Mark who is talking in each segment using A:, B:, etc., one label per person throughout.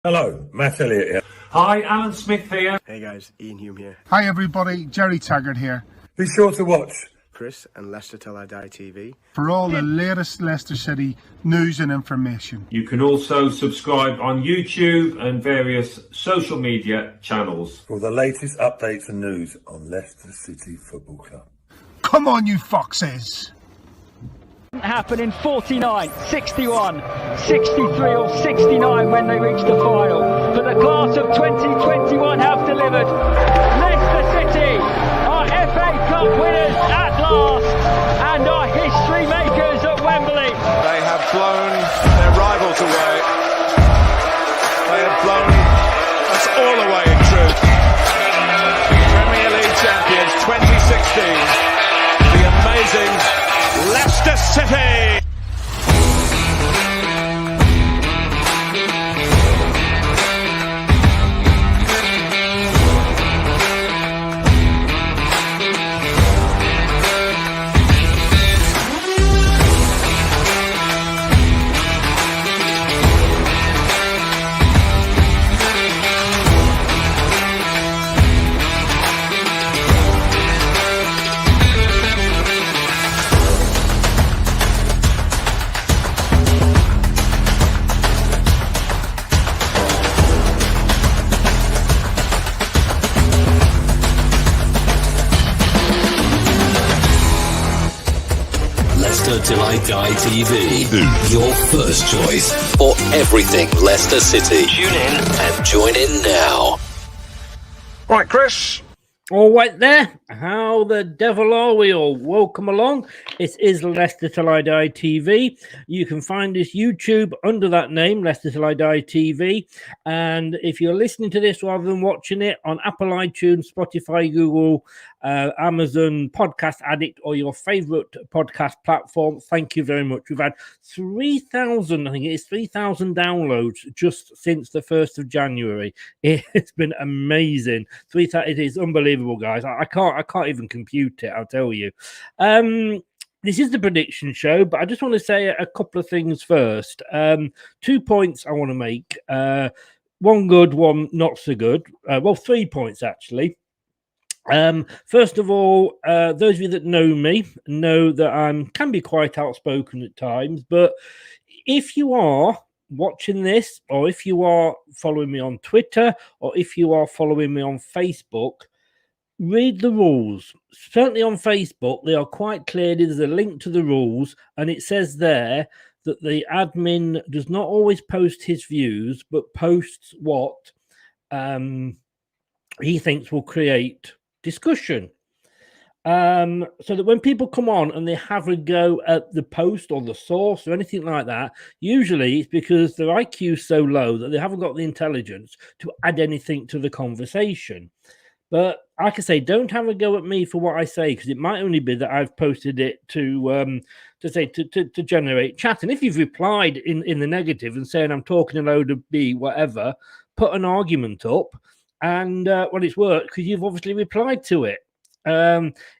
A: Hello, Matt Elliott here.
B: Hi, Alan Smith here.
C: Hey guys, Ian Hume here.
D: Hi everybody, Jerry Taggart here.
A: Be sure to watch
C: Chris and Leicester Till I Die TV
D: For all the latest Leicester City news and information.
B: You can also subscribe on YouTube and various social media channels.
A: for the latest updates and news on Leicester City Football Club.
D: Come on, you foxes!
E: Happen in 49, 61, 63 or 69 when they reach the final. But the class of 2021 have delivered. Leicester City are FA Cup winners at last and are history makers at Wembley.
F: They have blown their rivals away. They have blown us all away in truth. Premier League champions 2016. The amazing Leicester City!
G: Leicester Till I Die TV. Your first choice for everything Leicester City. Tune in and join in now.
F: Right, Chris.
H: All right there. How the devil are we all? Welcome along. It is Leicester Till I Die TV. You can find this YouTube under that name, Leicester Till I Die TV. And if you're listening to this rather than watching it on Apple iTunes, Spotify, Google, Amazon, Podcast Addict, or your favorite podcast platform, thank you very much. We've had 3,000, I think it is 3,000 downloads just since the 1st of January. It's been amazing. It is unbelievable, guys. I can't even compute it, I'll tell you. This is the prediction show, but I just want to say a couple of things first. 2 points I want to make. One good, one not so good. 3 points, actually. First of all, those of you that know me know that I can be quite outspoken at times, but if you are watching this, or if you are following me on Twitter, or if you are following me on Facebook, read the rules. Certainly on Facebook, they are quite clear. There's a link to the rules, and it says there that the admin does not always post his views, but posts what he thinks will create discussion. So that when people come on and they have a go at the post or the source or anything like that, usually it's because their IQ is so low that they haven't got the intelligence to add anything to the conversation. But like I say, don't have a go at me for what I say, because it might only be that I've posted it to generate chat. And if you've replied in the negative and saying I'm talking a load of B, whatever, put an argument up, and it's worked because you've obviously replied to it.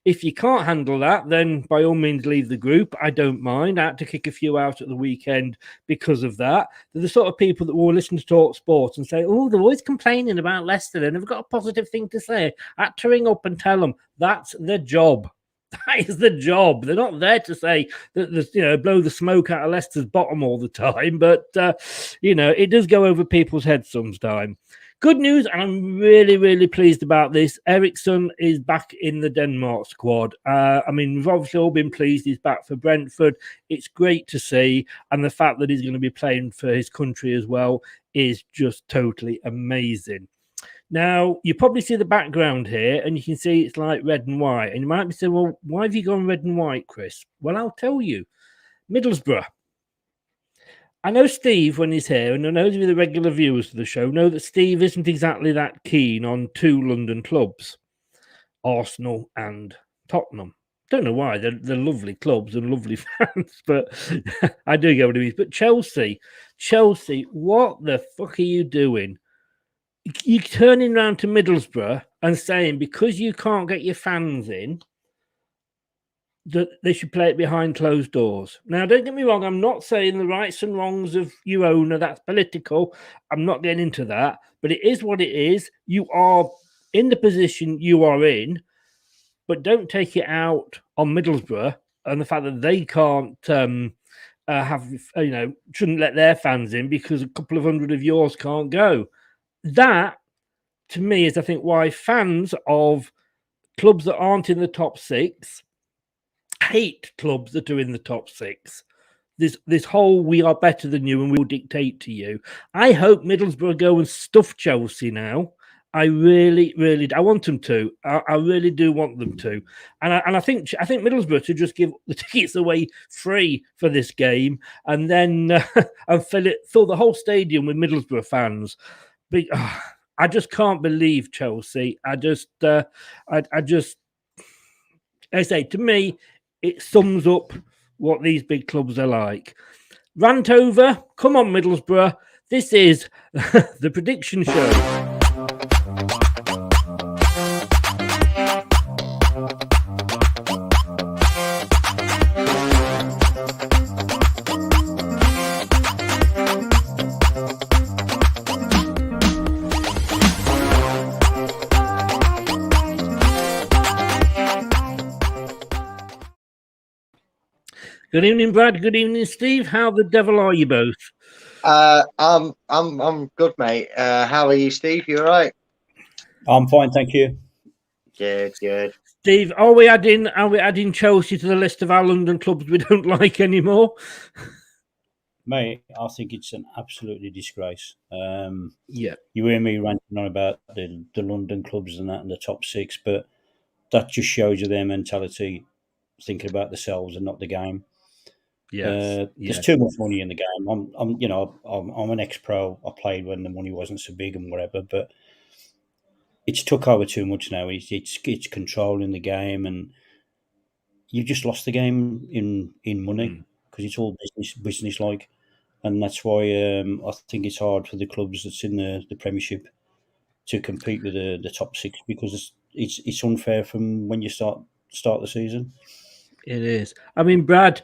H: If you can't handle that, then by all means leave the group. I don't mind. I had to kick a few out at the weekend because of that. They're the sort of people that will listen to Talk Sports and say, oh, they're always complaining about Leicester. They never got a positive thing to say. I had to ring up and tell them that's their job. That is the job. They're not there to say that there's, blow the smoke out of Leicester's bottom all the time. But, it does go over people's heads sometimes. Good news, and I'm really, really pleased about this. Eriksson is back in the Denmark squad. We've obviously all been pleased he's back for Brentford. It's great to see, and the fact that he's going to be playing for his country as well is just totally amazing. Now, you probably see the background here, and you can see it's like red and white. And you might be saying, well, why have you gone red and white, Chris? Well, I'll tell you. Middlesbrough. I know Steve, when he's here, and I know the regular viewers of the show know that Steve isn't exactly that keen on two London clubs, Arsenal and Tottenham. Don't know why. They're lovely clubs and lovely fans, but I do get what he means. But Chelsea, what the fuck are you doing? You're turning around to Middlesbrough and saying, because you can't get your fans in, that they should play it behind closed doors. Now, don't get me wrong, I'm not saying the rights and wrongs of you owner, that's political. I'm not getting into that, but it is what it is. You are in the position you are in, but don't take it out on Middlesbrough and the fact that they can't shouldn't let their fans in because a couple of hundred of yours can't go. That, to me, is I think why fans of clubs that aren't in the top six hate clubs that are in the top six. This whole we are better than you and we'll dictate to you. I hope Middlesbrough go and stuff Chelsea now. I really, really, I want them to. I really do want them to, and I think Middlesbrough to just give the tickets away free for this game, and then and fill the whole stadium with Middlesbrough fans. But, I just can't believe Chelsea. I say to me, it sums up what these big clubs are like. Rant over. Come on, Middlesbrough. This is the prediction show. Good evening, Brad. Good evening, Steve. How the devil are you both?
I: I'm good, mate. How are you, Steve? You all right?
J: I'm fine, thank you.
I: Good.
H: Steve, are we adding Chelsea to the list of our London clubs we don't like anymore?
J: Mate, I think it's an absolutely disgrace.
H: Yeah.
J: You hear me ranting on about the London clubs and that and the top six, but that just shows you their mentality, thinking about themselves and not the game. There's too much money in the game. I'm an ex-pro. I played when the money wasn't so big and whatever, but it's took over too much now. It's controlling the game, and you've just lost the game in money because it's all business like, and that's why I think it's hard for the clubs that's in the Premiership to compete with the top six because it's unfair from when you start the season.
H: It is. I mean, Brad.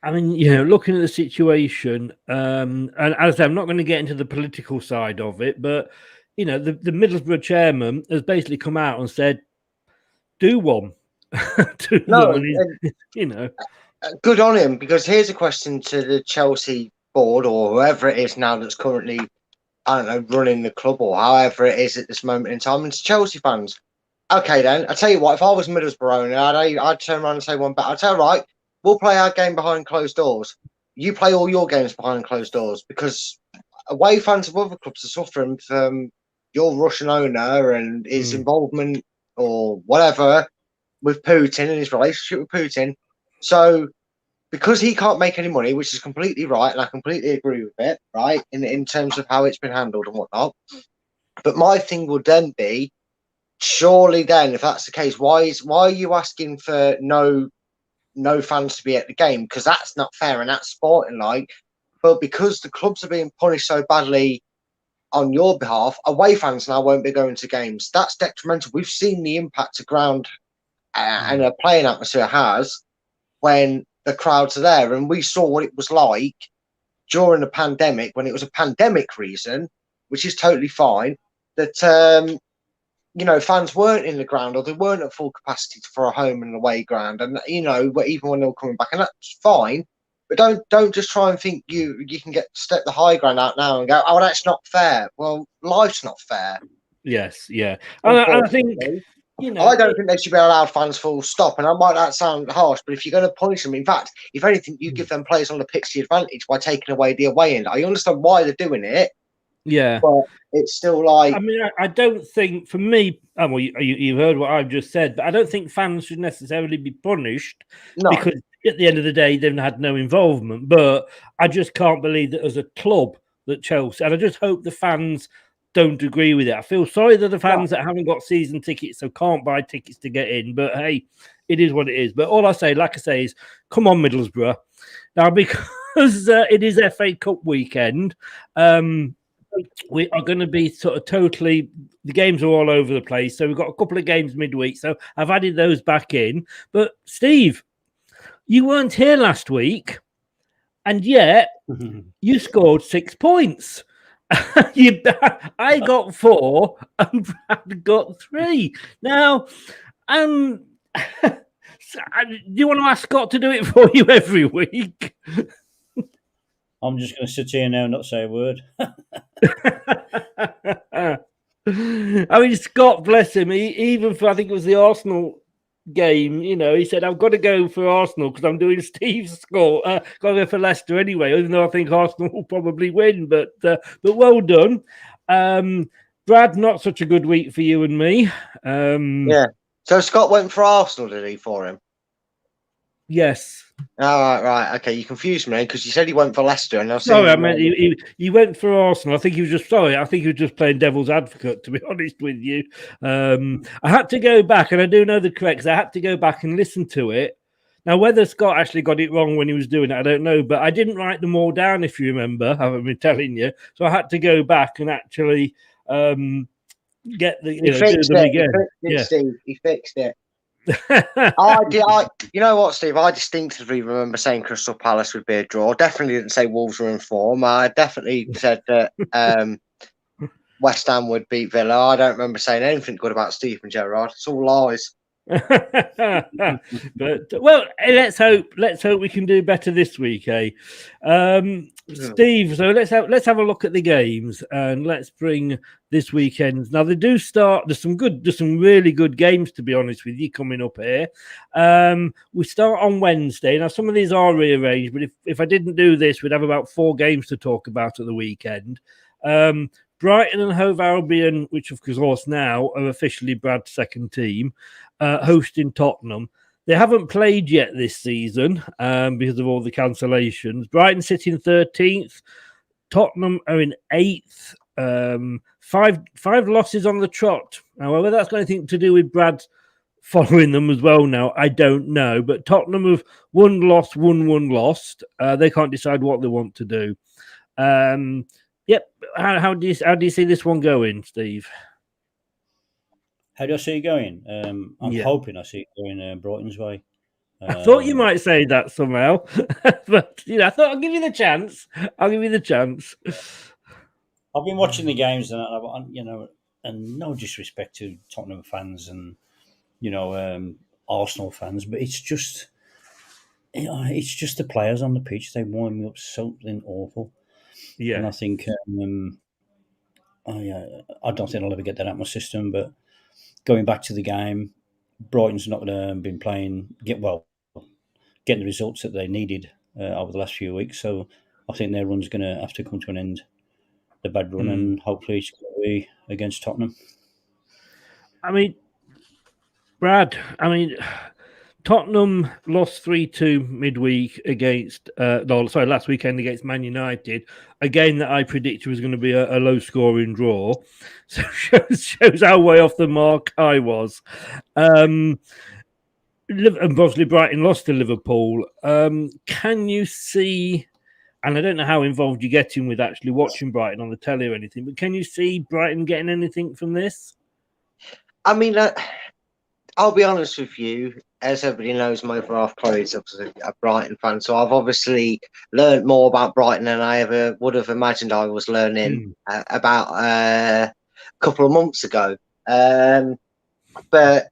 H: Looking at the situation, and as I say, I'm not going to get into the political side of it, but, the Middlesbrough chairman has basically come out and said, do one. Good
I: on him, because here's a question to the Chelsea board or whoever it is now that's currently, I don't know, running the club or however it is at this moment in time, and to Chelsea fans. Okay, then, I tell you what, if I was Middlesbrough owner, I'd turn around and say one bet. I'd tell right, we'll play our game behind closed doors. You play all your games behind closed doors because away fans of other clubs are suffering from your Russian owner and his involvement or whatever with Putin and his relationship with Putin. So because he can't make any money, which is completely right, and I completely agree with it, right, in terms of how it's been handled and whatnot. But my thing would then be, surely then, if that's the case, why are you asking for no fans to be at the game? Because that's not fair and that's sporting like. But because the clubs are being punished so badly on your behalf, away fans now won't be going to games. That's detrimental. We've seen the impact a ground and a playing atmosphere has when the crowds are there, and we saw what it was like during the pandemic when it was a pandemic reason, which is totally fine, that fans weren't in the ground or they weren't at full capacity for a home and away ground, and even when they were coming back, and that's fine. But don't just try and think you can step the high ground out now and go, oh, that's not fair. Well, life's not fair.
H: Yes, yeah, and I think
I: I don't think they should be allowed fans full stop. And I might not sound harsh, but if you're going to punish them, in fact, if anything, you give them players on the pitch the advantage by taking away the away end. I understand why they're doing it.
H: Yeah,
I: but it's still like.
H: I mean, I don't think, for me, well, you've heard what I've just said, but I don't think fans should necessarily be punished because at the end of the day, they've had no involvement. But I just can't believe that as a club that Chelsea, and I just hope the fans don't agree with it. I feel sorry that the fans that haven't got season tickets so can't buy tickets to get in. But hey, it is what it is. But all I say, like I say, is come on, Middlesbrough. Now, because it is FA Cup weekend, we are going to be sort of totally, the games are all over the place. So we've got a couple of games midweek. So I've added those back in. But Steve, You weren't here last week, and yet you scored 6 points. I got 4 and Brad got 3. Now, do you want to ask Scott to do it for you every week?
J: I'm just going to sit here now and not say a word.
H: I mean, Scott, bless him, even for, I think it was the Arsenal game, you know, he said, I've got to go for Arsenal because I'm doing Steve's score. Got to go for Leicester anyway, even though I think Arsenal will probably win. But well done. Brad, not such a good week for you and me.
I: Yeah. So Scott went for Arsenal, did he, for him?
H: Yes.
I: Oh, right. Okay, you confused me because you said he went for Leicester, and I was
H: sorry, I meant he went for Arsenal. I think he was just I think he was just playing devil's advocate, to be honest with you. I had to go back, and I do know the correct. I had to go back and listen to it. Now, whether Scott actually got it wrong when he was doing it, I don't know. But I didn't write them all down, if you remember. I haven't been telling you, so I had to go back and actually get the do them again.
I: He fixed it. You know what, Steve? I distinctively remember saying Crystal Palace would be a draw. Definitely didn't say Wolves were in form. I definitely said that West Ham would beat Villa. I don't remember saying anything good about Steven Gerrard. It's all lies.
H: But well, let's hope we can do better this week, Steve, so let's have a look at the games and let's bring this weekend. Now they do start. There's some really good games, to be honest with you, coming up here. We start on Wednesday. Now some of these are rearranged, but if I didn't do this, we'd have about 4 games to talk about at the weekend. Brighton and Hove Albion, which of course now are officially Brad's second team, hosting Tottenham. They haven't played yet this season because of all the cancellations. Brighton sitting 13th. Tottenham are in 8th. 5 losses on the trot. Now, whether that's got anything to do with Brad following them as well now, I don't know. But Tottenham have won, lost. They can't decide what they want to do. Yep. How do you see this one going, Steve?
J: How do I see it going? I'm hoping I see it going Brighton's way.
H: I thought you might say that somehow, but I thought I'll give you the chance. I've
J: been watching the games, and and no disrespect to Tottenham fans and Arsenal fans, but it's just the players on the pitch. They wind me up something awful. Yeah, and I think I don't think I'll ever get that out of my system. But going back to the game, Brighton's not going to been getting the results that they needed over the last few weeks. So I think their run's going to have to come to an end. The bad run, and hopefully it's going to be against Tottenham.
H: I mean, Brad, Tottenham lost 3-2 midweek against last weekend against Man United. A game that I predicted was going to be a low-scoring draw. So shows how way off the mark I was. And obviously Brighton lost to Liverpool. Can you see, and I don't know how involved you're getting with actually watching Brighton on the telly or anything, but can you see Brighton getting anything from this?
I: I mean, I'll be honest with you. As everybody knows, my other half Chloe is obviously a Brighton fan, so I've obviously learned more about Brighton than I ever would have imagined I was learning about a couple of months ago. But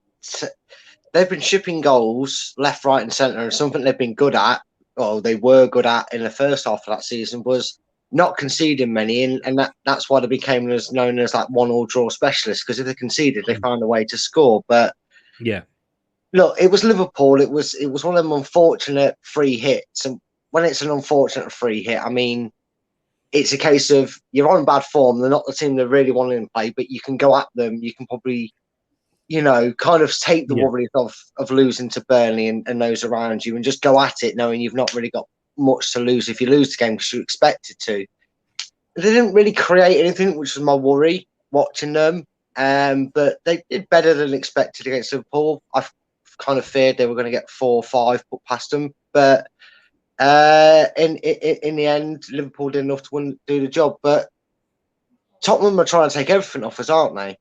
I: they've been shipping goals left, right, and centre, and something they've been good at, or they were good at in the first half of that season, was not conceding many, and that's why they became known as like 1-1 draw specialists, because if they conceded, they found a way to score. But
H: yeah.
I: Look, it was Liverpool. It was one of them unfortunate free hits. And when it's an unfortunate free hit, I mean, it's a case of you're on bad form. They're not the team they really want to play, but you can go at them. You can probably, kind of take the worries of losing to Burnley and those around you and just go at it knowing you've not really got much to lose if you lose the game because you expected to. They didn't really create anything, which was my worry watching them. But they did better than expected against Liverpool. I've kind of feared they were going to get 4 or 5 put past them, but in the end, Liverpool did enough to do the job. But Tottenham are trying to take everything off us, aren't they?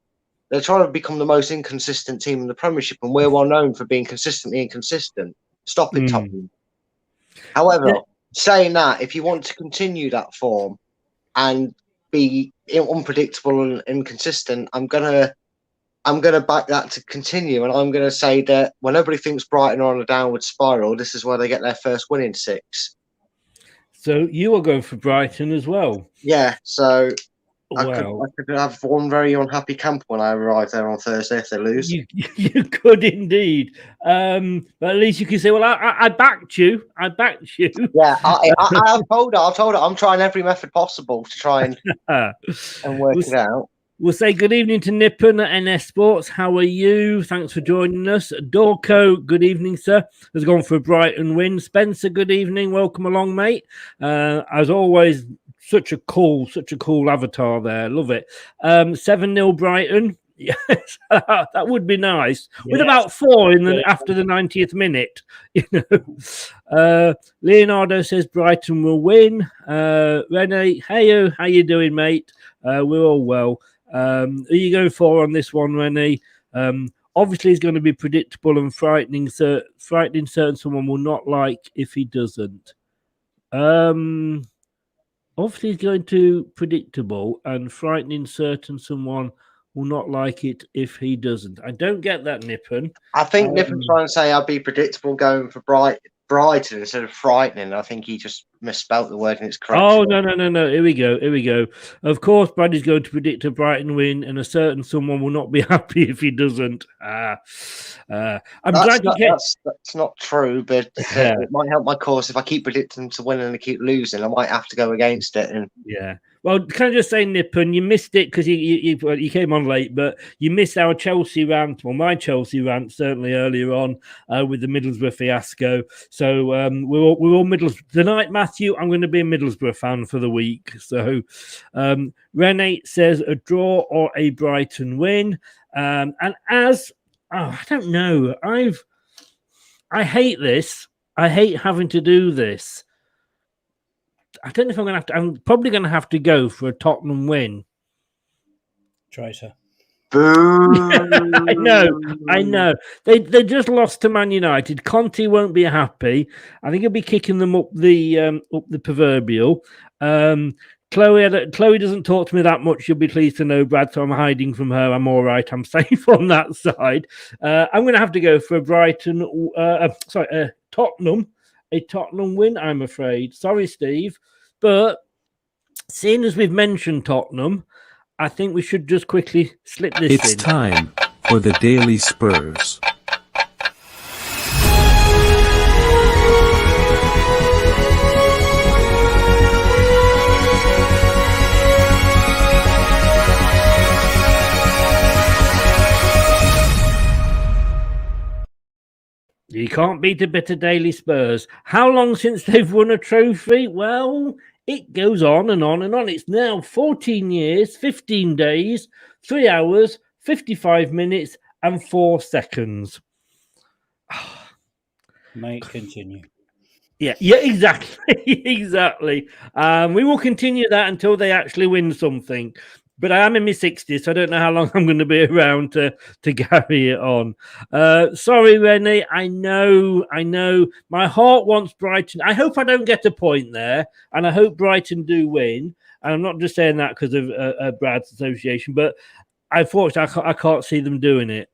I: They're trying to become the most inconsistent team in the Premiership, and we're well known for being consistently inconsistent. Stop it, Tottenham. However, saying that, if you want to continue that form and be unpredictable and inconsistent, I'm gonna back that to continue, and I'm gonna say that when everybody thinks Brighton are on a downward spiral, this is where they get their first win in 6.
H: So you are going for Brighton as well?
I: Yeah. So I
H: Wow.
I: could have one very unhappy camp when I arrive there on Thursday if they lose.
H: You could indeed. But at least you can say, "Well, I backed you. I backed you."
I: Yeah, I've told her. I'm trying every method possible to try and work it out.
H: We'll say good evening to Nippon at NS Sports. How are you? Thanks for joining us. Dorco, good evening, sir. Has gone for a Brighton win. Spencer, good evening. Welcome along, mate. As always, such a cool avatar there. Love it. 7-0 Brighton. Yes, that would be nice. Yes. With about 4 after the 90th minute. Leonardo says Brighton will win. Rene, hey, how you doing, mate? We're all well. Are you going for on this one, Rene? Obviously, he's going to be predictable and frightening. Certain someone will not like if he doesn't. Obviously, he's going to predictable and frightening certain someone will not like it if he doesn't. I don't get that, Nippon.
I: I think Nippon's trying to say I'll be predictable going for Brighton instead of frightening. I think he just misspelt the word in its correct.
H: Oh, no. Here we go. Of course, Bradley's going to predict a Brighton win, and a certain someone will not be happy if he doesn't. That's
I: not true, but it might help my cause if I keep predicting them to win and they keep losing. I might have to go against it. And
H: yeah. Well, can I just say, Nippon, you missed it because you came on late, but you missed our Chelsea rant, well, my Chelsea rant certainly earlier on with the Middlesbrough fiasco. So we're all Middlesbrough tonight, Matthew. I'm going to be a Middlesbrough fan for the week. So Rene says a draw or a Brighton win, and I don't know, I hate this. I hate having to do this. I don't know if I'm probably going to have to go for a Tottenham win.
J: Traitor.
H: I know. They just lost to Man United. Conte won't be happy. I think he'll be kicking them up the proverbial. Chloe doesn't talk to me that much. You'll be pleased to know, Brad. So I'm hiding from her. I'm all right. I'm safe on that side. I'm going to have to go for a Tottenham. A Tottenham win, I'm afraid. Sorry, Steve. But seeing as we've mentioned Tottenham, I think we should just quickly slip this in.
K: It's time for the Daily Spurs.
H: You can't beat a bit of Daily Spurs. How long since they've won a trophy? Well, it goes on and on and on. It's now 14 years, 15 days, 3 hours, 55 minutes, and 4 seconds.
J: May continue.
H: Yeah, exactly. Exactly. We will continue that until they actually win something. But I am in my 60s, so I don't know how long I'm going to be around to carry it on. Sorry, Rennie. I know. My heart wants Brighton. I hope I don't get a point there, and I hope Brighton do win. And I'm not just saying that because of Brad's association, but unfortunately, I can't see them doing it.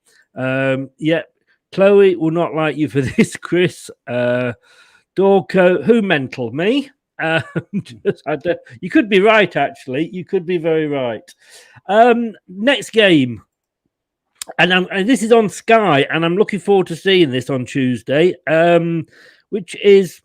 H: Chloe will not like you for this, Chris. Dorco, who mental? Me? You could be right, actually. You could be very right. Next game, and this is on Sky, and I'm looking forward to seeing this on Tuesday, which is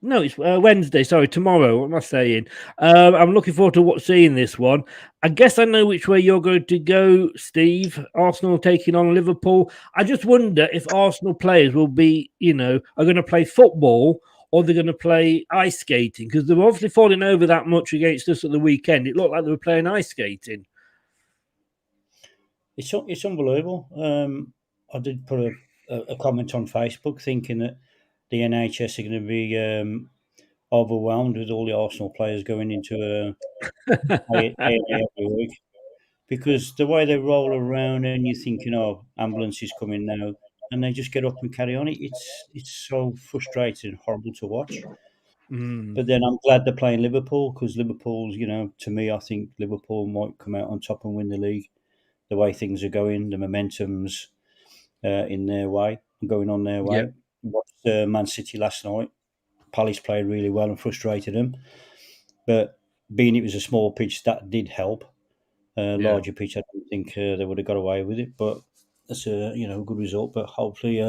H: it's Wednesday. Sorry, tomorrow. What am I saying? I'm looking forward to seeing this one. I guess I know which way you're going to go, Steve. Arsenal taking on Liverpool. I just wonder if Arsenal players will be, are going to play football or they're going to play ice skating, because they're obviously falling over that much against us at the weekend. It looked like they were playing ice skating.
J: It's unbelievable. I did put a comment on Facebook thinking that the NHS are going to be overwhelmed with all the Arsenal players going into A&E every week, because the way they roll around and you're thinking, ambulance is coming now, and they just get up and carry on. It's so frustrating and horrible to watch. But then I'm glad they're playing Liverpool, because Liverpool's, to me, I think Liverpool might come out on top and win the league. The way things are going, the momentum's in their way, going on their way.
H: Yep.
J: Watched Man City last night. Palace played really well and frustrated them. But being it was a small pitch, that did help. Larger pitch, I don't think they would have got away with it. But that's a good result. But hopefully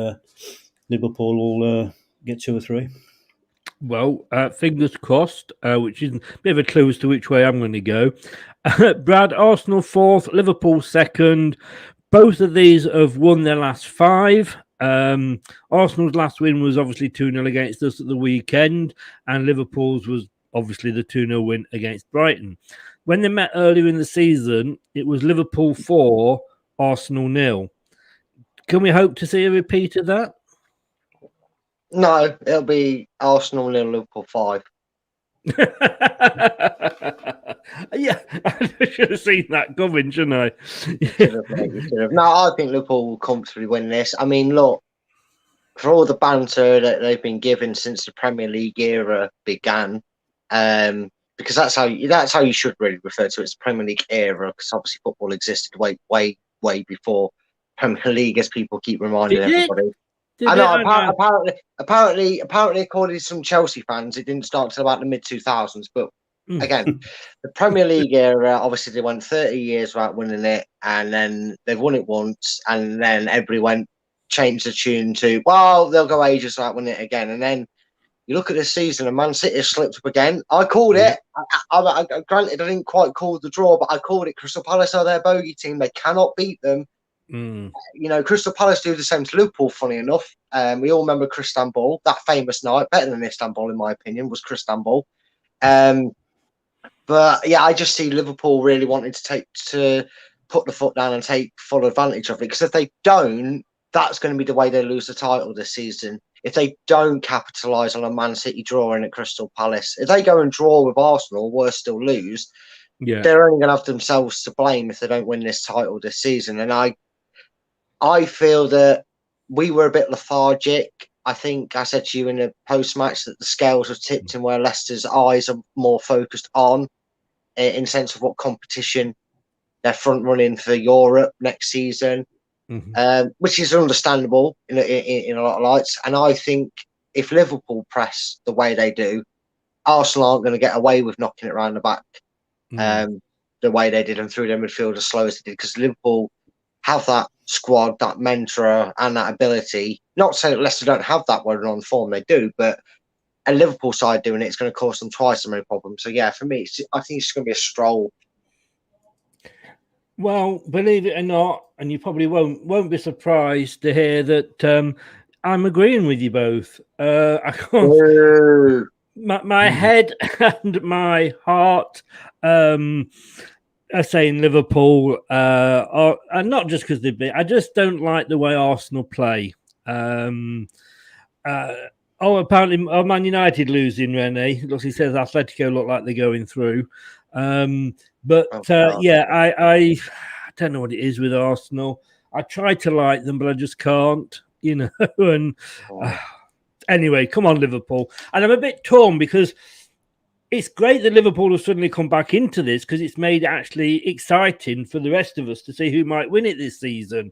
J: Liverpool will get 2 or 3.
H: Well, fingers crossed, which is a bit of a clue as to which way I'm going to go. Brad, Arsenal 4th, Liverpool 2nd. Both of these have won their last 5. Arsenal's last win was obviously 2-0 against us at the weekend, and Liverpool's was obviously the 2-0 win against Brighton. When they met earlier in the season, it was Liverpool 4, Arsenal 0. Can we hope to see a repeat of that?
I: No, it'll be Arsenal 0, Liverpool 5.
H: Yeah, I should have seen that coming, shouldn't I?
I: You should have. No, I think Liverpool will comfortably win this. I mean, look, for all the banter that they've been given since the Premier League era began, because that's how you should really refer to it, as the Premier League era, because obviously football existed way before Premier League, as people keep reminding everybody. I know. Apparently, according to some Chelsea fans, it didn't start until about the mid-2000s. But again, the Premier League era, obviously, they went 30 years without winning it, and then they've won it once, and then everyone changed the tune to, well, they'll go ages without winning it again. And then you look at this season, and Man City has slipped up again. I called it. I granted, I didn't quite call the draw, but I called it. Crystal Palace are their bogey team. They cannot beat them. Crystal Palace do the same to Liverpool, funny enough. We all remember Cristambul, that famous night, better than Istanbul, in my opinion, was Cristambul. But yeah, I just see Liverpool really wanting to put the foot down and take full advantage of it. Because if they don't, that's going to be the way they lose the title this season. If they don't capitalise on a Man City drawing at Crystal Palace, if they go and draw with Arsenal, worse still lose, they're only going to have themselves to blame if they don't win this title this season. And I feel that we were a bit lethargic. I think I said to you in the post-match that the scales have tipped and where Leicester's eyes are more focused on, in the sense of what competition they're front-running for Europe next season, which is understandable in a lot of lights. And I think if Liverpool press the way they do, Arsenal aren't going to get away with knocking it around the back the way they did and through their midfield as slow as they did, because Liverpool have that squad, that mentor, and that ability. Not to say that Leicester don't have that when they're on form, they do, but a Liverpool side doing it's going to cause them twice as many problems. So yeah, for me, I think it's going to be a stroll.
H: Well, believe it or not, and you probably won't be surprised to hear that I'm agreeing with you both. I can't. My head and my heart are saying Liverpool, and not just because they've been. I just don't like the way Arsenal play. Apparently, Man United losing, Rene. Looks, he says Atletico look like they're going through. I don't know what it is with Arsenal. I try to like them, but I just can't, And anyway, come on, Liverpool. And I'm a bit torn because it's great that Liverpool have suddenly come back into this, because it's made it actually exciting for the rest of us to see who might win it this season.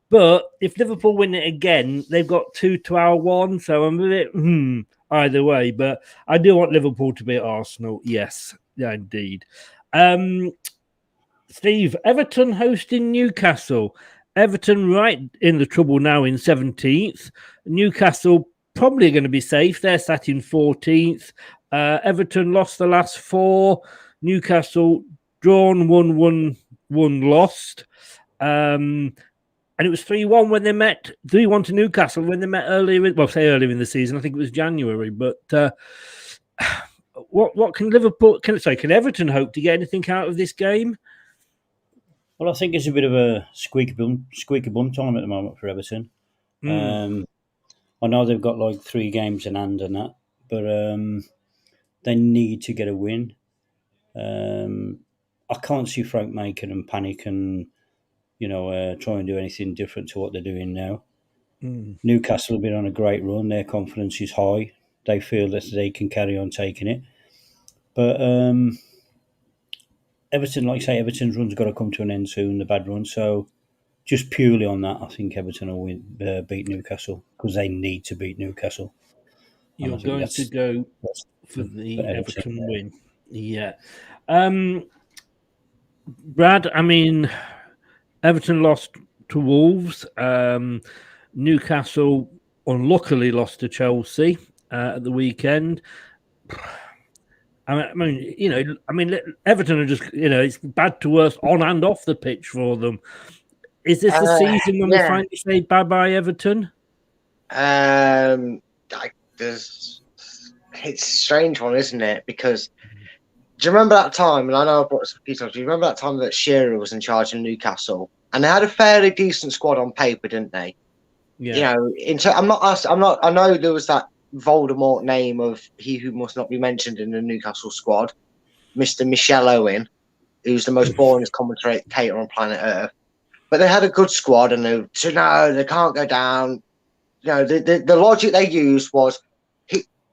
H: But if Liverpool win it again, they've got 2 to our 1. So I'm a bit either way. But I do want Liverpool to beat Arsenal. Yes, yeah, indeed. Steve, Everton hosting Newcastle. Everton right in the trouble now in 17th. Newcastle probably going to be safe. They're sat in 14th. Everton lost the last 4. Newcastle drawn 1-1, lost. And it was 3-1 when they met, 3-1 to Newcastle when they met earlier in the season. I think it was January. But what can can Everton hope to get anything out of this game?
J: Well, I think it's a bit of a squeaky bum time at the moment for Everton. I know they've got like 3 games in hand and that, but they need to get a win. I can't see Frank making them panic and try and do anything different to what they're doing now. Newcastle have been on a great run. Their confidence is high. They feel that they can carry on taking it. But Everton, like I say, Everton's run's got to come to an end soon, the bad run. So just purely on that, I think Everton will beat Newcastle because they need to beat Newcastle.
H: You're going to go for the Everton win. Yeah. Brad, I mean, Everton lost to Wolves. Newcastle unluckily lost to Chelsea at the weekend. I mean, Everton are just, it's bad to worse on and off the pitch for them. Is this the season when we finally say bye-bye, Everton?
I: It's a strange one, isn't it? Because do you remember that time? And I know I've brought this up a few times. Do you remember that time that Shearer was in charge of Newcastle, and they had a fairly decent squad on paper, didn't they?
H: Yeah.
I: I know there was that Voldemort name of he who must not be mentioned in the Newcastle squad, Mr. Michelle Owen, who's the most boring commentator on planet Earth. But they had a good squad, and they can't go down. The logic they used was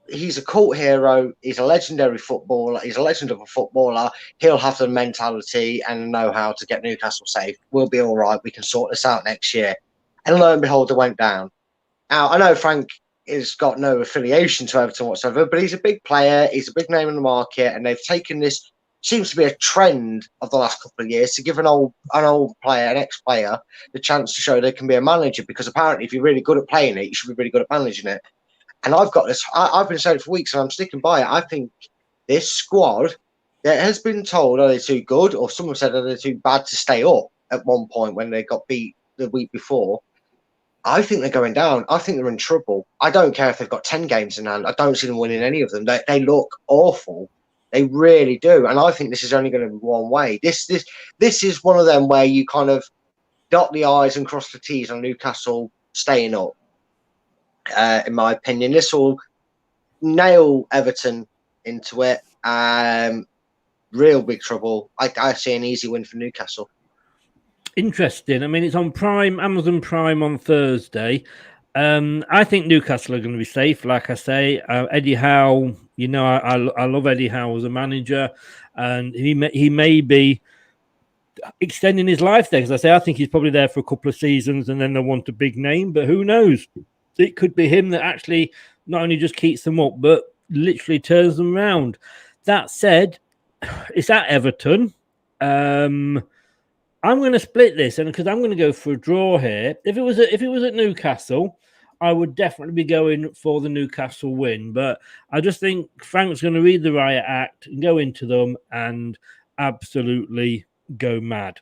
I: he's a cult hero, he's a legendary footballer, he's a legend of a footballer, he'll have the mentality and know-how to get Newcastle safe. We'll be all right, we can sort this out next year. And lo and behold, they went down. Now, I know Frank has got no affiliation to Everton whatsoever, but he's a big player, he's a big name in the market, and they've taken this, seems to be a trend of the last couple of years, to give an old player, an ex-player, the chance to show they can be a manager, because apparently if you're really good at playing it, you should be really good at managing it. And I've got this, I've been saying it for weeks, and I'm sticking by it. I think this squad that has been told, are they too good? Or someone said, are they too bad to stay up at one point when they got beat the week before? I think they're going down. I think they're in trouble. I don't care if they've got 10 games in hand. I don't see them winning any of them. They look awful. They really do. And I think this is only going to be one way. This is one of them where you kind of dot the I's and cross the T's on Newcastle staying up. In my opinion, this will nail Everton into it. Real big trouble. I see an easy win for Newcastle.
H: Interesting. I mean, it's on Prime, Amazon Prime on Thursday. I think Newcastle are going to be safe. Like I say, Eddie Howe. I love Eddie Howe as a manager, and he may be extending his life there. Because I say, I think he's probably there for a couple of seasons, and then they'll want a big name. But who knows? It could be him that actually not only just keeps them up, but literally turns them around. That said, it's at Everton. I'm going to split this, and because I'm going to go for a draw here. If it was at Newcastle, I would definitely be going for the Newcastle win. But I just think Frank's going to read the riot act and go into them and absolutely go mad.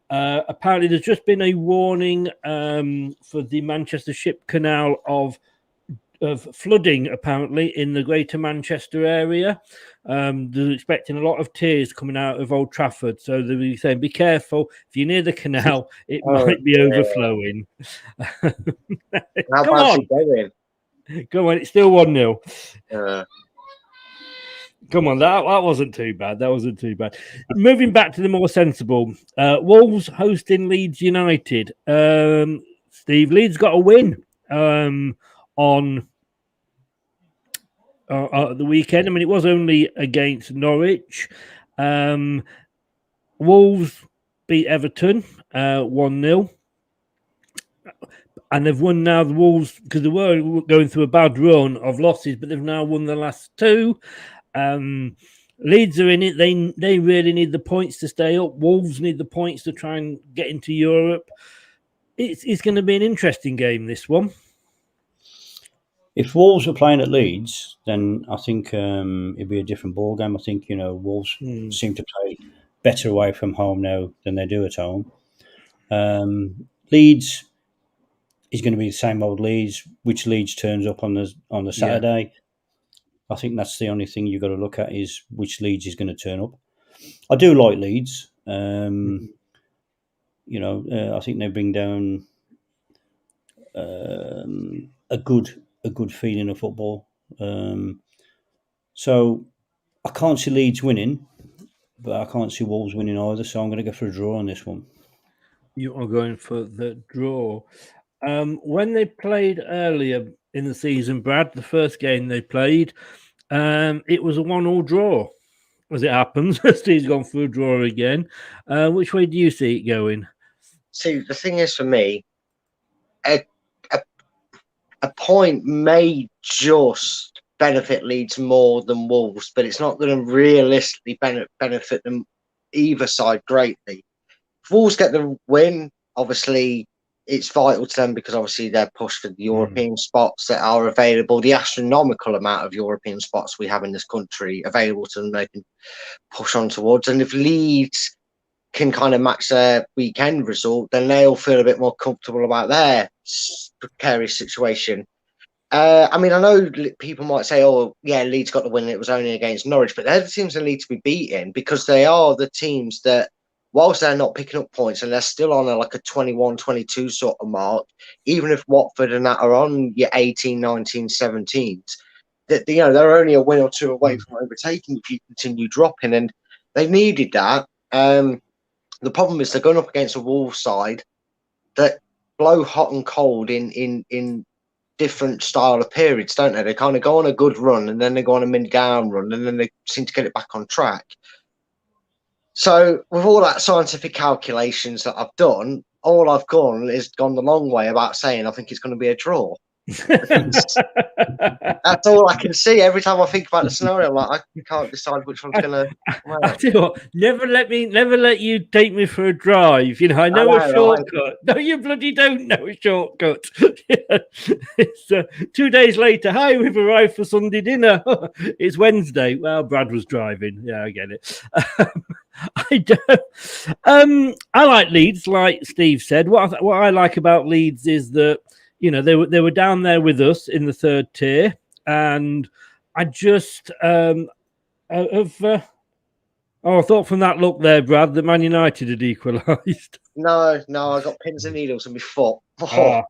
H: Apparently, there's just been a warning for the Manchester Ship Canal of flooding, apparently, in the Greater Manchester area. They're expecting a lot of tears coming out of Old Trafford. So they're saying, be careful. If you're near the canal, it might be overflowing. Come on. Go on. It's still 1-0. Come on, that wasn't too bad. That wasn't too bad. Moving back to the more sensible. Wolves hosting Leeds United. Steve, Leeds got a win on the weekend. I mean, it was only against Norwich. Wolves beat Everton 1-0. And they've won now, the Wolves, because they were going through a bad run of losses, but they've now won the last two. Leeds are in it. They really need the points to stay up. Wolves need the points to try and get into Europe. It's going to be an interesting game, this one.
J: If Wolves were playing at Leeds, then I think it'd be a different ball game. I think Wolves seem to play better away from home now than they do at home. Leeds is going to be the same old Leeds. Which Leeds turns up on the Saturday? Yeah. I think that's the only thing you've got to look at is which Leeds is going to turn up. I do like Leeds. I think they bring down a good feeling of football. So I can't see Leeds winning, but I can't see Wolves winning either. So I'm going to go for a draw on this one.
H: You are going for the draw. When they played earlier in the season, Brad, the first game they played, it was a 1-1 draw. As it happens, Steve's gone for a draw again. Which way do you see it going?
I: See, the thing is for me, a point may just benefit Leeds more than Wolves, but it's not going to realistically benefit them either side greatly. If Wolves get the win, obviously it's vital to them because obviously they're pushed for the European spots that are available, the astronomical amount of European spots we have in this country available to them, they can push on towards. And if Leeds can kind of match their weekend result, then they'll feel a bit more comfortable about their precarious situation. I mean, I know people might say, oh, yeah, Leeds got the win, it was only against Norwich, but they're the teams that need to be beaten because they are the teams that, whilst they're not picking up points and they're still on a 21, 22 sort of mark, even if Watford and that are on your 18, 19, 17s, that they're only a win or two away from overtaking if you continue dropping, and they needed that. The problem is they're going up against a Wolves side that blow hot and cold in different style of periods, don't they? They kind of go on a good run and then they go on a mid-down run and then they seem to get it back on track. So with all that scientific calculations that I've done, all I've gone the long way about saying I think it's going to be a draw. That's all I can see. Every time I think about the scenario, I'm like, I can't decide which one's going to.
H: I tell you what, never let you take me for a drive. I know a shortcut. No, you bloody don't know a shortcut. It's 2 days later. Hi, we've arrived for Sunday dinner. It's Wednesday. Well, Brad was driving. Yeah, I get it. I don't. I like Leeds, like Steve said. What I like about Leeds is that they were down there with us in the third tier, and I just I thought from that look there, Brad, that Man United had equalised.
I: No, I got pins and needles in my foot. Oh.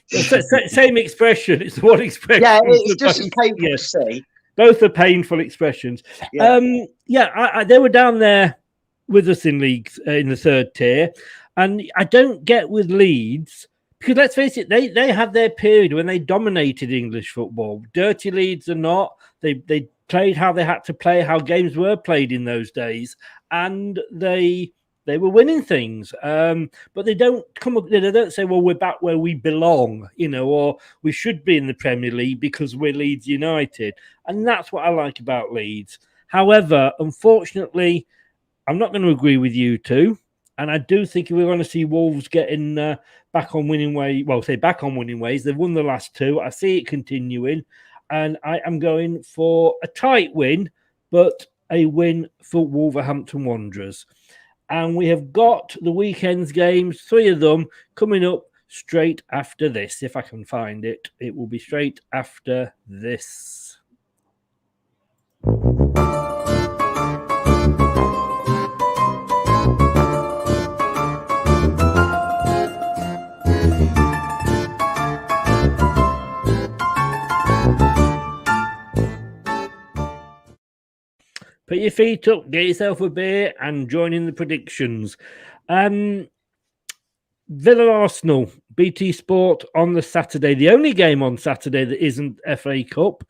H: Same expression. It's one expression.
I: Yeah, it's just as painful to see.
H: Both are painful expressions. Yeah. They were down there with us in leagues in the third tier, and I don't get with Leeds. Because let's face it, they had their period when they dominated English football. Dirty Leeds or not, they played how they had to play, how games were played in those days, and they were winning things. But they don't they don't say, well, we're back where we belong, or we should be in the Premier League because we're Leeds United. And that's what I like about Leeds. However, unfortunately, I'm not going to agree with you two. And I do think we're going to see Wolves getting back on winning ways. Well, say back on winning ways. They've won the last two. I see it continuing. And I am going for a tight win, but a win for Wolverhampton Wanderers. And we have got the weekend's games, 3 of them, coming up straight after this. If I can find it, it will be straight after this. Put your feet up, get yourself a beer, and join in the predictions. Villa Arsenal, BT Sport on the Saturday. The only game on Saturday that isn't FA Cup.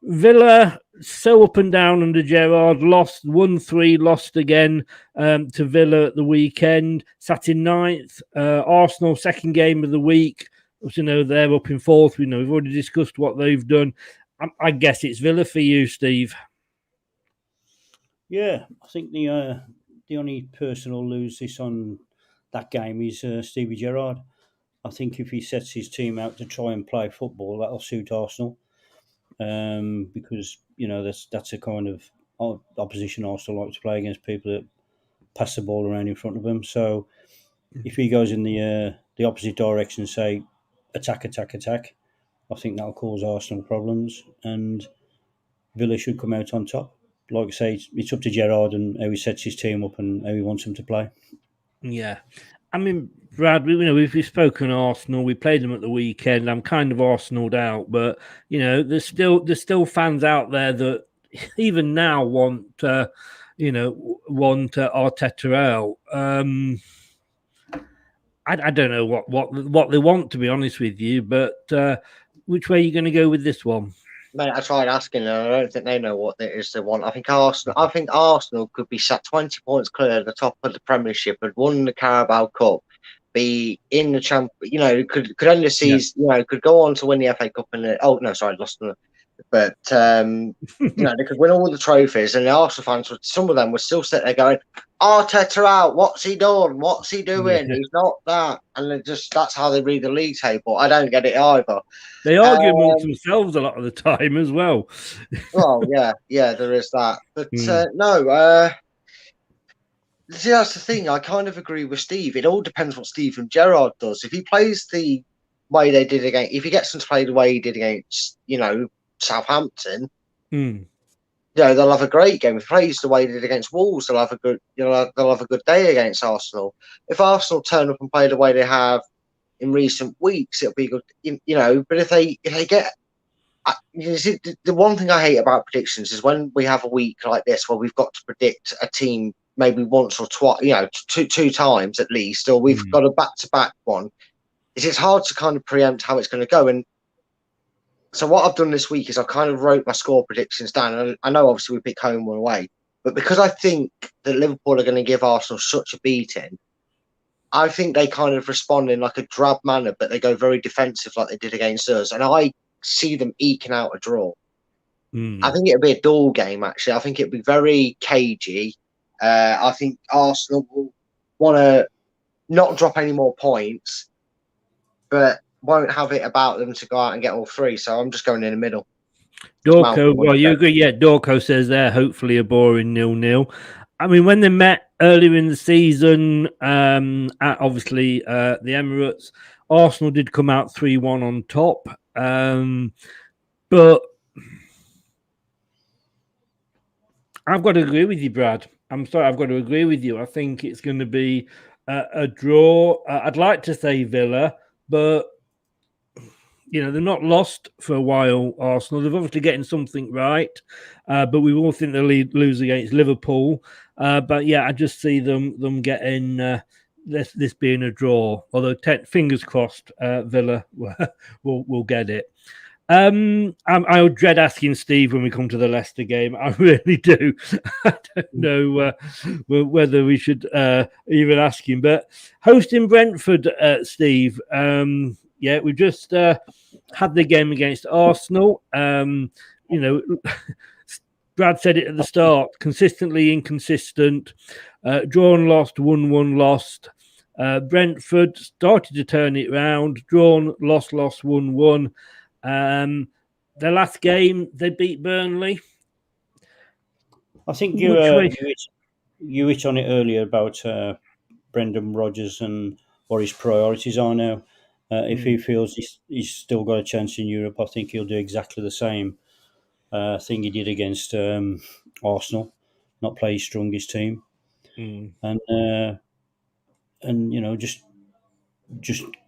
H: Villa, so up and down under Gerrard, lost 1-3, lost again to Villa at the weekend. Sat in 9th. Arsenal, second game of the week. They're up in 4th. We've already discussed what they've done. I guess it's Villa for you, Steve.
J: Yeah, I think the only person who'll lose this on that game is Stevie Gerrard. I think if he sets his team out to try and play football, that'll suit Arsenal. Because that's a kind of opposition Arsenal like to play against, people that pass the ball around in front of them. So if he goes in the opposite direction, say attack, I think that'll cause Arsenal problems, and Villa should come out on top. Like I say, it's up to Gerrard and how he sets his team up and how he wants them to play.
H: Yeah. I mean, Brad, we've spoken Arsenal. We played them at the weekend. I'm kind of Arsenaled out, but there's still fans out there that even now want Arteta out. I don't know what they want, to be honest with you, but which way are you going to go with this one?
I: Mate, I tried asking them. I don't think they know what it is they want. I think Arsenal could be sat 20 points clear at the top of the Premiership, had won the Carabao Cup, be in the could end the season, could go on to win the FA Cup lost them. But they could win all the trophies, and the Arsenal fans some of them would still sit there going, Arteta out, what's he done? What's he doing?
H: Yeah.
I: He's not that. And that's how they read the league table. I don't get it either.
H: They argue amongst themselves a lot of the time as well.
I: Well, yeah, there is that. But see, that's the thing. I kind of agree with Steve. It all depends what Steven Gerrard does. If he plays the way they did if he gets them to play the way he did against, Southampton, they'll have a great game. If he plays the way he did against Wolves, they'll have a good, they'll have a good day against Arsenal. If Arsenal turn up and play the way they have in recent weeks, it'll be good, But if they get, the one thing I hate about predictions is when we have a week like this where we've got to predict a team maybe once or twice, two times at least, or we've got a back-to-back one. It's hard to kind of preempt how it's going to go. And so what I've done this week is I kind of wrote my score predictions down. And I know obviously we pick home one away, but because I think that Liverpool are going to give Arsenal such a beating, I think they kind of respond in like a drab manner, but they go very defensive like they did against us. And I see them eking out a draw. I think it'll be a dull game, actually. I think it'll be very cagey. I think Arsenal will want to not drop any more points, but won't have it about them to go out and get all three. So I'm just going in the middle.
H: Dorco, well, you agree? Yeah, Dorco says there, hopefully a boring 0-0. I mean, when they met earlier in the season at obviously the Emirates, Arsenal did come out 3-1 on top. But I've got to agree with you, Brad. I'm sorry, I've got to agree with you. I think it's going to be a draw. I'd like to say Villa, but they're not lost for a while, Arsenal. They're obviously getting something right, but we all think they'll lose against Liverpool. But yeah, I just see them getting this being a draw. Although fingers crossed, Villa will get it. I dread asking Steve when we come to the Leicester game. I really do. I don't know whether we should even ask him. But hosting Brentford, Steve. We just had the game against Arsenal. Brad said it at the start, consistently inconsistent, drawn, lost, won, lost. Brentford started to turn it round, drawn, lost, won. The last game, they beat Burnley.
J: I think you hit on it earlier about Brendan Rodgers and what his priorities are now. If he feels he's still got a chance in Europe, I think he'll do exactly the same thing he did against Arsenal, not play his strongest team, and just